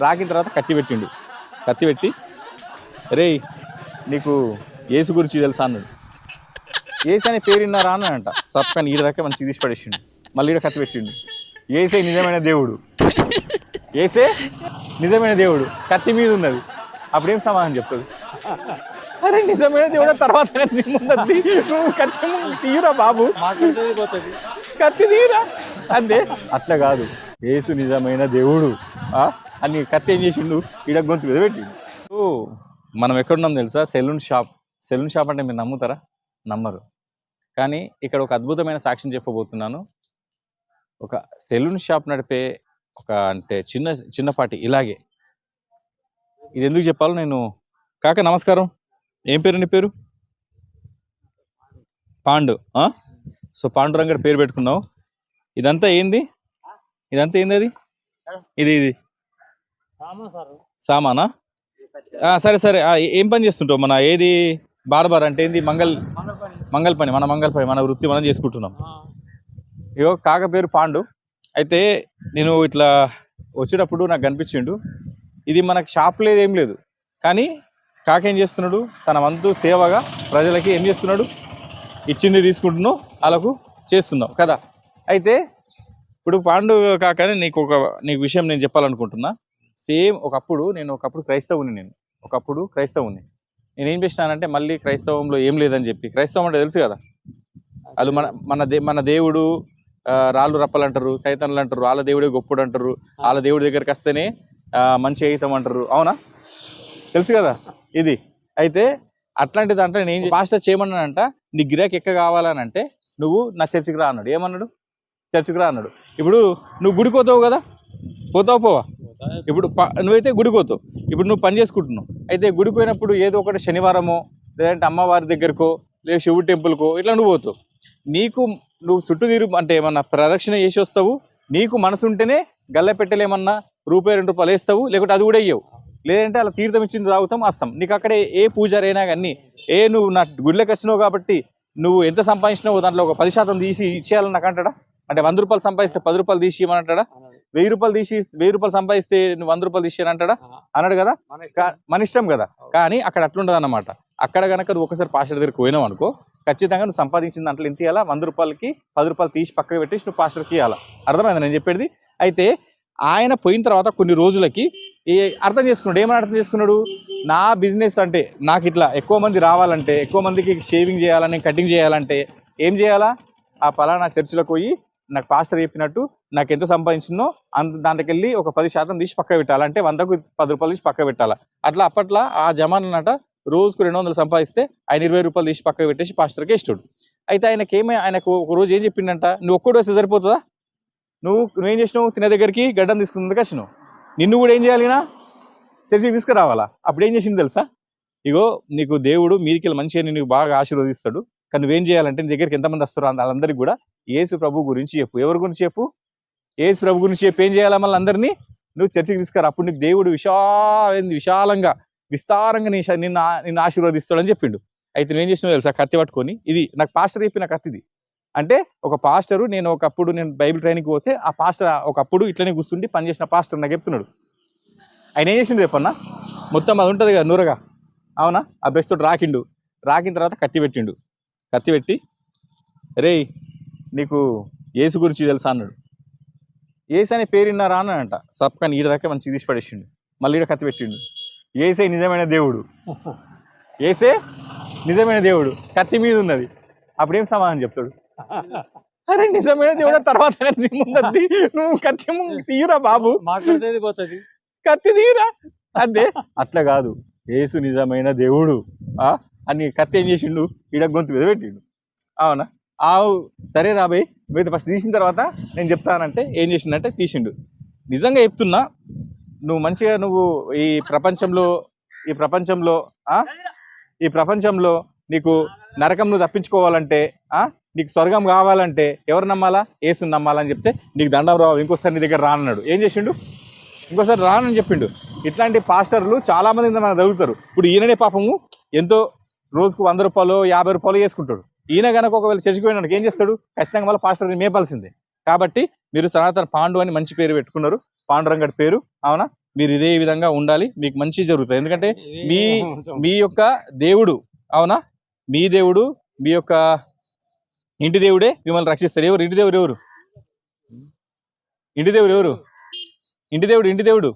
రాకిన తర్వాత కత్తి పెట్టిండు. కత్తి పెట్టి రేయ్ నీకు యేసు గురించి తెలుసా అన్నాడు. ఏసు అనే పేరు విన్నారా అని అంట. సప్కాని ఈడ దాకా మంచిగా తీసి పడేసిండు. మళ్ళీ ఈడ కత్తి పెట్టిండు. ఏసే నిజమైన దేవుడు, ఏసే నిజమైన దేవుడు, కత్తి మీద ఉన్నది. అప్పుడేం సమాధానం చెప్తుంది? అరే నిజమైన దేవుడు తర్వాత నువ్వు కత్తి తీరా బాబు, కత్తి తీరా అంతే. అట్లా కాదు, యేసు నిజమైన దేవుడు అని కత్తి ఏం చేసిండు, ఈడ గొంతు మీద పెట్టిండు. మనం ఎక్కడున్నాం తెలుసా? Salon shop. సెలూన్ షాప్ అంటే మీరు నమ్ముతారా? నమ్మరు. కానీ ఇక్కడ ఒక అద్భుతమైన సాక్ష్యం చెప్పబోతున్నాను. ఒక సెలూన్ షాప్ నడిపే ఒక అంటే చిన్నపాటి ఇలాగే, ఇది ఎందుకు చెప్పాలో నేను. కాక నమస్కారం, ఏం పేరు నీ పేరు? పాండు. సో పాండురంగడి పేరు పెట్టుకున్నావు. ఇదంతా ఏంది? ఇదంతా ఏంది? అది ఇది సామానా? సరే సరే. ఏం పని చేస్తుంటావు? మన ఏది బార్బర్ అంటే ఏంది? మంగళ పని. మన వృత్తి మనం చేసుకుంటున్నాం. ఇగో కాక పేరు పాండు. అయితే నేను ఇట్లా వచ్చేటప్పుడు నాకు కనిపించిండు. ఇది మనకు షాప్ లేదు, ఏం లేదు. కానీ కాక ఏం చేస్తున్నాడు? తన వంతు సేవగా ప్రజలకి ఏం చేస్తున్నాడు? ఇచ్చింది తీసుకుంటున్నావు, వాళ్ళకు చేస్తున్నావు కదా. అయితే ఇప్పుడు పాండు కాకనే నీకు విషయం నేను చెప్పాలనుకుంటున్నా. సేమ్ ఒకప్పుడు క్రైస్తవుని. నేనేం చేసినానంటే మళ్ళీ క్రైస్తవంలో ఏం లేదని చెప్పి, క్రైస్తవం అంటే తెలుసు కదా, వాళ్ళు మన దేవుడు రాళ్ళు రప్పలు అంటారు, సైతాన్లు అంటారు, వాళ్ళ దేవుడే గొప్పడు అంటారు, వాళ్ళ దేవుడి దగ్గరికి వస్తేనే మంచి అవుతాం అంటారు. అవునా? తెలుసు కదా ఇది. అయితే అట్లాంటి దాంట్లో నేను పాస్టర్ చేయమన్నానంట, నీ గిరాకీ ఎక్క కావాలనంటే నువ్వు నా చర్చికి రా అన్నాడు. ఏమన్నాడు? చర్చికి రా అన్నాడు. ఇప్పుడు నువ్వు గుడికి పోతావు కదా, పోవా? ఇప్పుడు నువ్వైతే గుడికి పోతావు. ఇప్పుడు నువ్వు పని చేసుకుంటున్నావు. అయితే గుడికి పోయినప్పుడు ఏదో ఒకటి శనివారమో లేదంటే అమ్మవారి దగ్గరకో లేదా శివుడి టెంపుల్కో ఇట్లా నువ్వు పోతావు. నువ్వు చుట్టూ అంటే ఏమన్నా ప్రదక్షిణ చేసి వస్తావు. నీకు మనసు ఉంటేనే గల్ల పెట్టలేమన్నా ₹2 వేస్తావు, లేకుంటే అది కూడా ఇయ్యవు. లేదంటే అలా తీర్థం ఇచ్చింది తాగుతాం, వస్తాం. నీకు అక్కడే ఏ పూజారైనా కానీ నువ్వు నా గుడిలోకి వచ్చినావు కాబట్టి నువ్వు ఎంత సంపాదించినావు దాంట్లో ఒక 10% తీసి ఇచ్చేయాలని నాకు అంటాడా? అంటే ₹100 సంపాదిస్తే ₹10 తీసి ఇవ్వమంటాడా? ₹1000 సంపాదిస్తే నువ్వు ₹100 తీసి అంటాడా? అన్నాడు కదా. మన ఇష్టం కదా. కానీ అక్కడ అట్లుండదు అన్నమాట. అక్కడ కనుక నువ్వు ఒకసారి పాస్టర్ దగ్గరికి పోయినావు అనుకో, ఖచ్చితంగా నువ్వు సంపాదించిన దాంట్లో ఎంత ఇవ్వాలా? ₹100కి ₹10 తీసి పక్కకు పెట్టేసి నువ్వు పాస్టర్కి ఇవ్వాలా. అర్థమైందా నేను చెప్పేది? అయితే ఆయన పోయిన తర్వాత కొన్ని రోజులకి అర్థం చేసుకున్నాడు. ఏమని అర్థం చేసుకున్నాడు? నా బిజినెస్ అంటే నాకు ఇట్లా ఎక్కువ మంది రావాలంటే, ఎక్కువ మందికి షేవింగ్ చేయాలని, కటింగ్ చేయాలంటే ఏం చేయాలా? ఆ పలానా చర్చిలోకి పోయి నాకు పాస్టర్ చెప్పినట్టు నాకు ఎంత సంపాదించినో దాంట్లోకి వెళ్ళి ఒక 10% తీసి పక్క పెట్టాలి. అంటే 100కు ₹10 తీసి పక్క పెట్టాలా. అట్లా అప్పట్లో ఆ జమానట రోజుకు 200 సంపాదిస్తే ఆయన ₹20 తీసి పక్క పెట్టేసి పాస్టర్కే ఇస్తాడు. అయితే ఆయనకు ఒక రోజు ఏం చెప్పిండంట, నువ్వు ఒక్కడు వస్తే సరిపోతుందా? నువ్వేం చేసినావు? తినే దగ్గరికి గడ్డం తీసుకున్నందుకు వచ్చినావు. నిన్ను కూడా ఏం చేయాలినా? చర్చికి తీసుకురావాలా. అప్పుడు ఏం చేసింది తెలుసా? ఇగో నీకు దేవుడు మీదికి మంచిగా నిన్ను బాగా ఆశీర్వదిస్తాడు. కానీ నువ్వేం చేయాలంటే నీ దగ్గరికి ఎంతమంది వస్తారో వాళ్ళందరికీ కూడా యేసు ప్రభు గురించి చెప్పు. ఎవరి గురించి చెప్పు? యేసు ప్రభు గురించి చెప్పు. ఏం చేయాలా? మళ్ళీ అందరినీ నువ్వు చర్చికి తీసుకురా. అప్పుడు నీకు దేవుడు విశాలంగా విస్తారంగా నిన్ను ఆశీర్వదిస్తాడని చెప్పిండు. అయితే నువ్వేం చేసినావు తెలుసా? కత్తి పట్టుకొని, ఇది నాకు పాస్టర్ చెప్పిన కత్తిది. అంటే ఒక పాస్టరు, నేను బైబిల్ ట్రైనింగ్కి పోతే ఆ పాస్టర్ ఒకప్పుడు ఇట్లనే కూర్చుండి పనిచేసిన పాస్టర్ నాకు చెప్తున్నాడు. ఆయన ఏం చేసిండు చెప్పన్నా? మొత్తం అది ఉంటుంది కదా నూరగా, అవునా? ఆ బ్రష్ తోటి రాకిన తర్వాత కత్తి పెట్టిండు. కత్తి పెట్టి రేయ్ నీకు యేసు గురించి తెలుసా అన్నాడు. ఏసు అనే పేరు విన్నారా అని అంట. సప్కాని ఈడ దాకా మంచిగా తీసి పడేసిండు. మళ్ళీ ఈడ కత్తి పెట్టిండు. ఏసే నిజమైన దేవుడు, ఏసే నిజమైన దేవుడు, కత్తి మీద ఉన్నది. అప్పుడేం సమాధానం చెప్తాడు? అరే నిజమైన దేవుడు తర్వాత నువ్వు కత్తి తీరా బాబు, కత్తి తీరా అంతే. అట్లా కాదు, యేసు నిజమైన దేవుడు అని కత్తి ఏం చేసిండు? ఈడ గొంతు మీద పెట్టిండు. అవునా? సరే రాబోయ్ మీరు ఫస్ట్ తీసిన తర్వాత నేను చెప్తానంటే ఏం చేసిండంటే తీసిండు. నిజంగా చెప్తున్నా, నువ్వు మంచిగా ఈ ప్రపంచంలో నీకు నరకం నువ్వు తప్పించుకోవాలంటే, నీకు స్వర్గం కావాలంటే ఎవరు నమ్మాలా? యేసుని నమ్మాలని చెప్తే నీకు దండం రావు, ఇంకోసారి నీ దగ్గర రానన్నాడు. ఏం చేసిండు? ఇంకోసారి రానని చెప్పిండు. ఇట్లాంటి పాస్టర్లు చాలా మంది మనకు తగులుతారు. ఇప్పుడు ఈయననే పాపము ఎంతో రోజుకు ₹100 ₹50 చేసుకుంటాడు. ఈయన కనుక ఒకవేళ చర్చికి పోయినాడు ఏం చేస్తాడు? ఖచ్చితంగా మళ్ళీ పాస్టర్ని మేపాల్సిందే. కాబట్టి మీరు సనాతన పాండు అని మంచి పేరు పెట్టుకున్నారు, పాండురంగడి పేరు. అవునా? మీరు ఇదే విధంగా ఉండాలి, మీకు మంచి జరుగుతుంది. ఎందుకంటే మీ మీ యొక్క దేవుడు, అవునా, మీ దేవుడు, మీ యొక్క ఇంటి దేవుడే మిమ్మల్ని రక్షిస్తాడు. ఎవరు ఇంటి దేవుడు? ఎవరు ఇంటి దేవుడు? ఎవరు ఇంటి దేవుడు? ఇంటి దేవుడు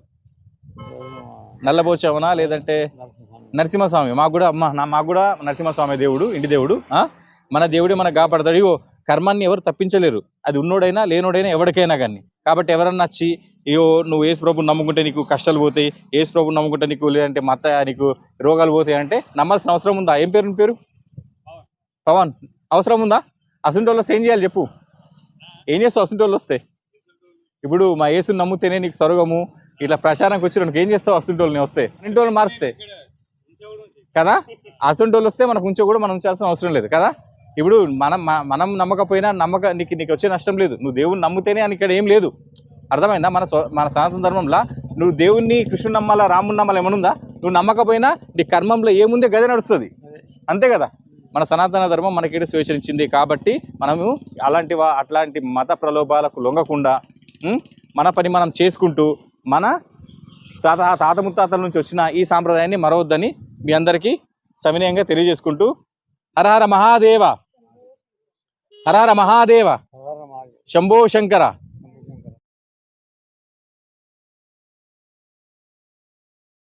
నల్లబోచవనా లేదంటే నరసింహస్వామి? మాకు కూడా నరసింహస్వామి దేవుడు, ఇంటి దేవుడు. మన దేవుడే మనకు కాపాడతాడు. ఇగో కర్మాన్ని ఎవరు తప్పించలేరు, అది ఉన్నోడైనా లేనోడైనా ఎవరికైనా కానీ. కాబట్టి ఎవరన్నా వచ్చి ఇగో నువ్వు యేసు ప్రభుని నమ్ముకుంటే నీకు కష్టాలు పోతాయి, యేసు ప్రభుని నమ్ముకుంటే నీకు లేదంటే నీకు రోగాలు పోతాయి అంటే నమ్మాల్సిన అవసరం ఉందా? ఏం పేరు నీ పేరు? పవన్. అవసరం ఉందా? అసంటోళ్ళు ఏం చేయాలి చెప్పు? ఏం చేస్తావు అసంటోళ్ళు వస్తే? ఇప్పుడు మా యేసుని నమ్ముతేనే నీకు స్వర్గము ఇట్లా ప్రచారానికి వచ్చిన ఏం చేస్తావు? అసంటోళ్ళని వస్తే ఇంటోళ్ళు మారిస్తే కదా. అసంటోళ్ళు వస్తే మనకు ఉంచో కూడా మనం ఉంచాల్సిన అవసరం లేదు కదా. ఇప్పుడు మనం నమ్మకపోయినా నీకు వచ్చే నష్టం లేదు. నువ్వు దేవుని నమ్ముతేనే అని ఇక్కడ ఏం లేదు. అర్థమైందా? మన సనాతన ధర్మంలో నువ్వు దేవుణ్ణి, కృష్ణుని నమ్మాలా, రాముని నమ్మాలా ఏమనుందా? నువ్వు నమ్మకపోయినా నీ కర్మంలో ఏముందే గదే నడుస్తుంది, అంతే కదా. మన సనాతన ధర్మం మనకి స్వేచ్ఛనిచ్చింది. కాబట్టి మనము అట్లాంటి మత ప్రలోభాలకు లొంగకుండా మన పని మనం చేసుకుంటూ మన తాత ముత్తాతల నుంచి వచ్చిన ఈ సాంప్రదాయాన్ని మరవద్దని మీ అందరికీ సవినయంగా తెలియజేసుకుంటూ హర హర మహాదేవ, హర హర మహాదేవ, శంభో శంకర.